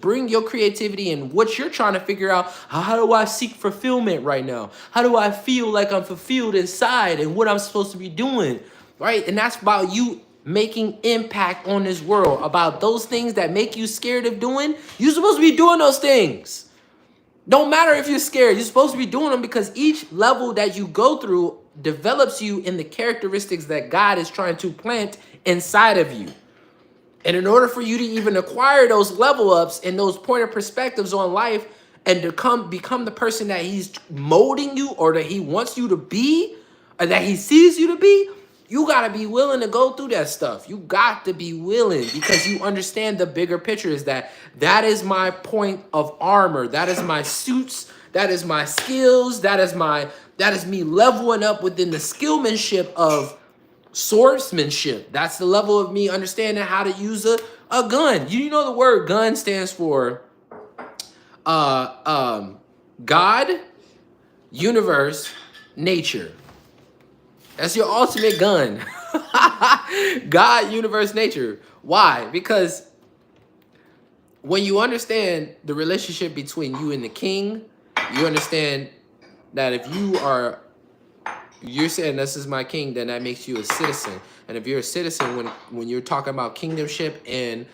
bring your creativity and what you're trying to figure out. How do I seek fulfillment right now? How do I feel like I'm fulfilled inside and what I'm supposed to be doing, right? And that's about you making impact on this world, about those things that make you scared of doing. You're supposed to be doing those things. Don't matter if you're scared. You're supposed to be doing them because each level that you go through develops you in the characteristics that God is trying to plant inside of you. And in order for you to even acquire those level ups and those point of perspectives on life and to become the person that he's molding you or that he wants you to be or that he sees you to be, you got to be willing to go through that stuff. You got to be willing because you understand the bigger picture is that is my point of armor. That is my suits. That is my skills. That is me leveling up within the skillmanship of swordsmanship. That's the level of me understanding how to use a gun. You know the word gun stands for God, universe, nature. That's your ultimate gun. God, universe, nature. Why? Because when you understand the relationship between you and the king, you understand that if you're saying this is my king, then that makes you a citizen. And if you're a citizen, when you're talking about kingdomship and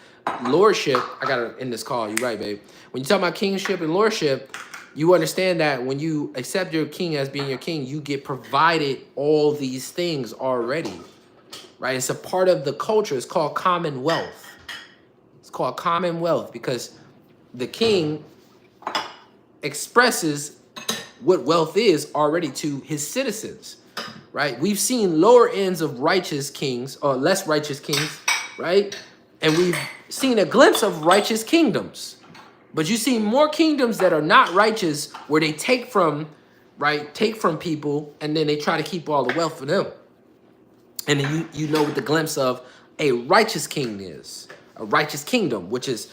lordship, I gotta end this call. You're right, babe. When you talk about kingship and lordship, you understand that when you accept your king as being your king, you get provided all these things already, right? It's a part of the culture. It's called commonwealth. It's called commonwealth because the king expresses what wealth is already to his citizens, right? We've seen lower ends of righteous kings or less righteous kings, right? And we've seen a glimpse of righteous kingdoms. But you see more kingdoms that are not righteous where they take from people and then they try to keep all the wealth for them. And then you know what the glimpse of a righteous king is. A righteous kingdom, which is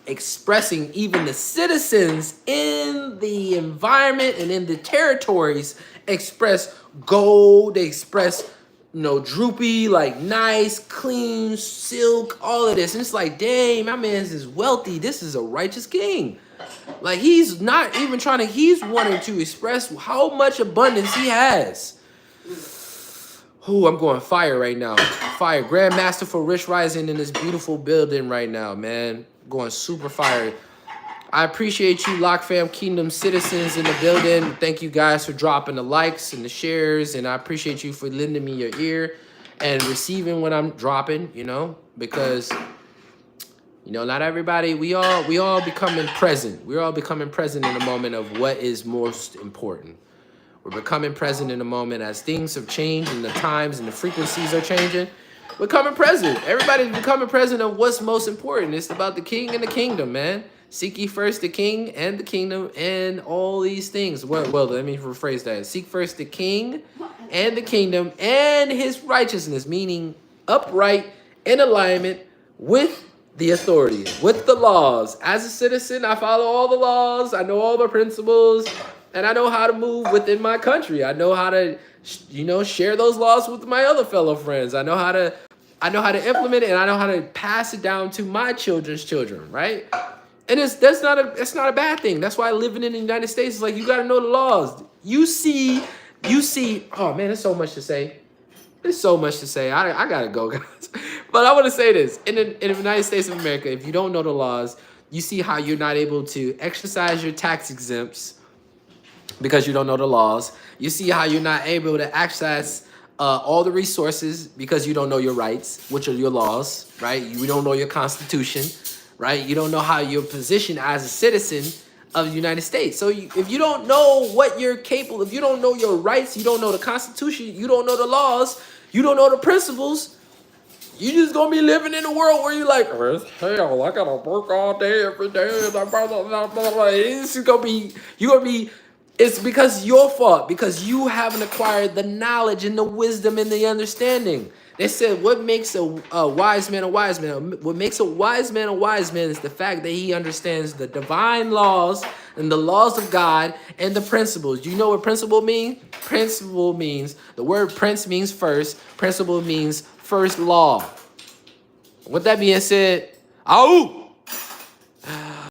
expressing even the citizens in the environment and in the territories express gold, they express, droopy, like nice, clean, silk, all of this. And it's like, dang, my man's is wealthy. This is a righteous king. Like he's not even he's wanting to express how much abundance he has. Ooh, I'm going fire right now. Fire. Grandmaster for Rich Rising in this beautiful building right now, man. Going super fire. I appreciate you, LocFam Kingdom citizens in the building. Thank you guys for dropping the likes and the shares. And I appreciate you for lending me your ear and receiving what I'm dropping, because, not everybody, we all becoming present. We're all becoming present in the moment of what is most important. We're becoming present in the moment as things have changed and the times and the frequencies are changing. We're becoming present. Everybody's becoming present of what's most important. It's about the king and the kingdom, man. Seek ye first the king and the kingdom and all these things. Well, let me rephrase that. Seek first the king and the kingdom and his righteousness, meaning upright in alignment with the authorities, with the laws. As a citizen, I follow all the laws. I know all the principles. And I know how to move within my country. I know how to, share those laws with my other fellow friends. I know how to implement it, and I know how to pass it down to my children's children, right? And that's not a bad thing. That's why living in the United States is like you got to know the laws. You see. Oh man, there's so much to say. There's so much to say. I gotta go, guys. But I want to say this: in the United States of America, if you don't know the laws, you see how you're not able to exercise your tax exempts because you don't know the laws. You see how you're not able to access all the resources because you don't know your rights, which are your laws, right? You don't know your constitution, right? You don't know how you're positioned as a citizen of the United States. So if you don't know what you're capable, if you don't know your rights, you don't know the constitution, you don't know the laws, you don't know the principles, you just gonna be living in a world where you're like, hell, I gotta work all day, every day. It's gonna be, it's because your fault, because you haven't acquired the knowledge and the wisdom and the understanding. They said, what makes a wise man a wise man? What makes a wise man a wise man is the fact that he understands the divine laws and the laws of God and the principles. Do you know what principle means? Principle means, the word prince means first. Principle means first law. With that being said, out.